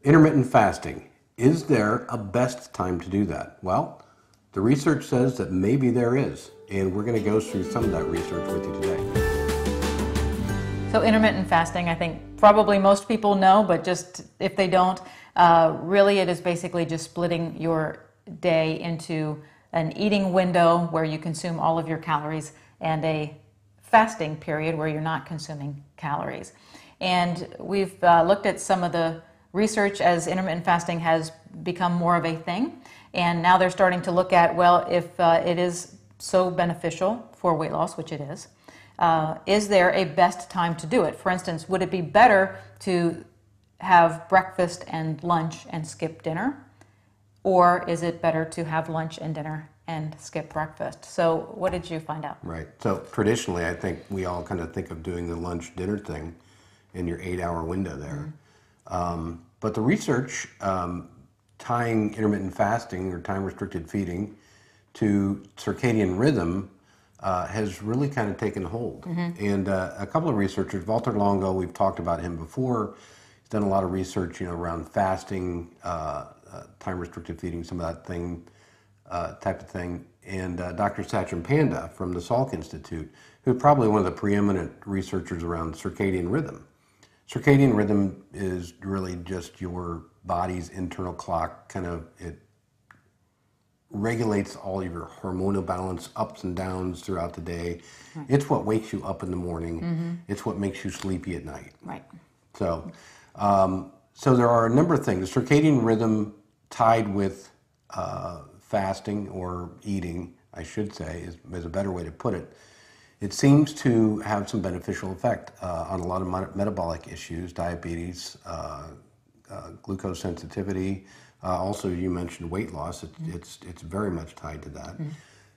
Intermittent fasting. Is there a best time to do that? Well, the research says that maybe there is, and we're going to go through some of that research with you today. So intermittent fasting, I think probably most people know, but just if they don't, really it is basically just splitting your day into an eating window where you consume all of your calories and a fasting period where you're not consuming calories. And we've looked at some of the research as intermittent fasting has become more of a thing, and now they're starting to look at, well, if it is so beneficial for weight loss, which it is there a best time to do it? For instance, would it be better to have breakfast and lunch and skip dinner? Or is it better to have lunch and dinner and skip breakfast? So what did you find out? Right. So traditionally, I think we all kind of think of doing the lunch-dinner thing in your 8-hour window there. But the research tying intermittent fasting or time-restricted feeding to circadian rhythm has really kind of taken hold. And a couple of researchers, Walter Longo, we've talked about him before. He's done a lot of research, around fasting, time-restricted feeding, some of that thing, type of thing. And Dr. Satchin Panda from the Salk Institute, who's probably one of the preeminent researchers around circadian rhythm. Circadian rhythm is really just your body's internal clock, it regulates all of your hormonal balance ups and downs throughout the day. Right. It's what wakes you up in the morning. It's what makes you sleepy at night. Right. So, so there are a number of things. Circadian rhythm tied with fasting or eating, I should say, is a better way to put it. It seems to have some beneficial effect on a lot of metabolic issues, diabetes, glucose sensitivity. Also, you mentioned weight loss. It's very much tied to that.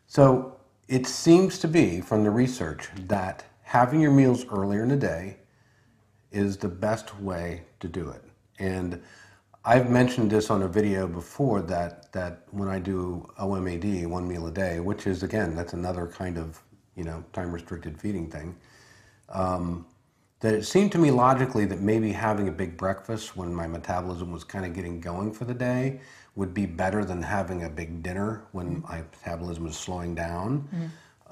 So it seems to be, from the research, that having your meals earlier in the day is the best way to do it. And I've mentioned this on a video before that when I do OMAD, 1 meal a day, which is, again, that's another kind of time-restricted feeding thing, that it seemed to me logically that maybe having a big breakfast when my metabolism was kind of getting going for the day would be better than having a big dinner when my metabolism is slowing down.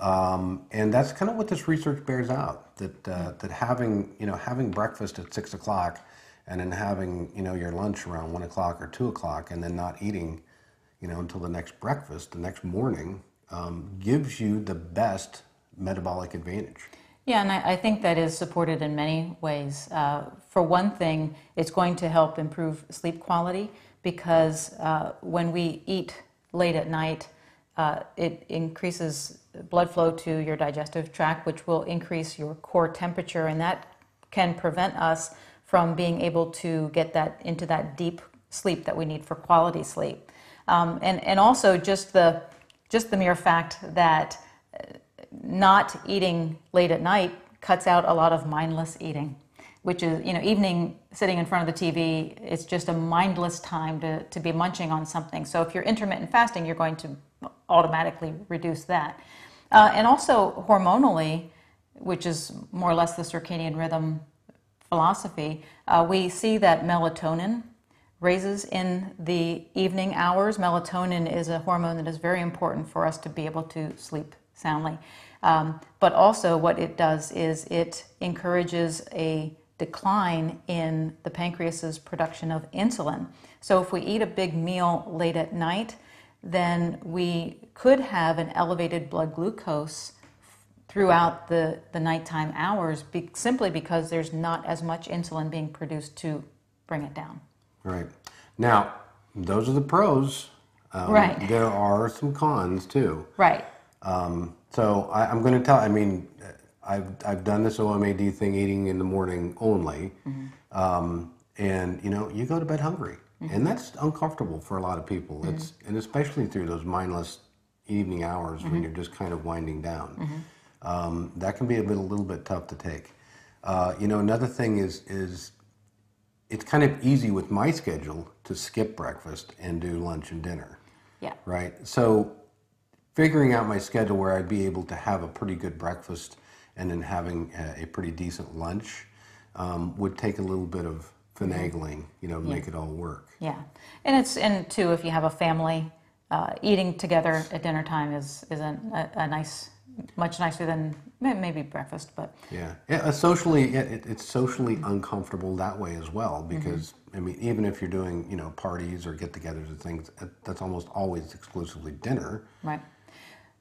And that's kind of what this research bears out, that having breakfast at 6 o'clock and then having your lunch around 1 o'clock or 2 o'clock and then not eating until the next breakfast, the next morning, gives you the best metabolic advantage. Yeah, and I think that is supported in many ways. For one thing, it's going to help improve sleep quality because when we eat late at night, it increases blood flow to your digestive tract, which will increase your core temperature, and that can prevent us from being able to get that into that deep sleep that we need for quality sleep. And also just the mere fact that not eating late at night cuts out a lot of mindless eating, which is, evening sitting in front of the TV, it's just a mindless time to be munching on something. So if you're intermittent fasting, you're going to automatically reduce that. And also hormonally, which is more or less the circadian rhythm philosophy, we see that melatonin raises in the evening hours. Melatonin is a hormone that is very important for us to be able to sleep soundly. But also what it does is it encourages a decline in the pancreas's production of insulin. So if we eat a big meal late at night, then we could have an elevated blood glucose throughout the nighttime hours simply because there's not as much insulin being produced to bring it down. Right. Now, those are the pros. Right. There are some cons too. Right. So I'm going to tell, I've done this OMAD thing, eating in the morning only. And you go to bed hungry. And that's uncomfortable for a lot of people. And especially through those mindless evening hours when you're just kind of winding down. That can be a little bit tough to take. Another thing is it's kind of easy with my schedule to skip breakfast and do lunch and dinner. Yeah. Right? So figuring out my schedule where I'd be able to have a pretty good breakfast and then having a pretty decent lunch would take a little bit of finagling, make it all work. Yeah, and too, if you have a family, eating together at dinner time is a nice, much nicer than maybe breakfast, but Yeah, it's socially uncomfortable that way as well, because I mean, even if you're doing parties or get-togethers and things, that's almost always exclusively dinner. right.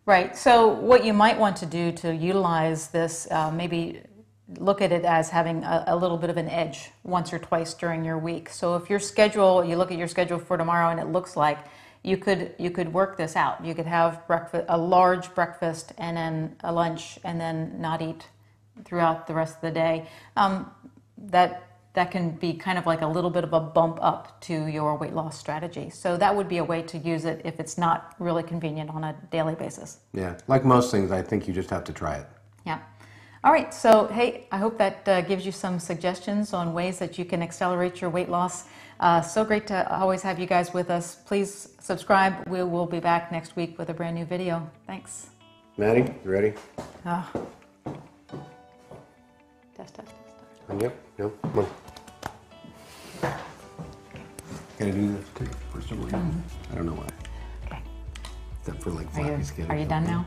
Right. So what you might want to do to utilize this, maybe look at it as having a little bit of an edge once or twice during your week. So if you look at your schedule for tomorrow and it looks like you could work this out. You could have a large breakfast and then a lunch and then not eat throughout the rest of the day. That can be kind of like a little bit of a bump up to your weight loss strategy. So that would be a way to use it if it's not really convenient on a daily basis. Yeah, like most things, I think you just have to try it. Yeah. All right, so hey, I hope that gives you some suggestions on ways that you can accelerate your weight loss. So great to always have you guys with us. Please subscribe. We will be back next week with a brand new video. Thanks. Maddie, you ready? Test. Yep, come on. Gotta do this too for some reason. I don't know why. Okay. Except for like flappy skin. Are you done now?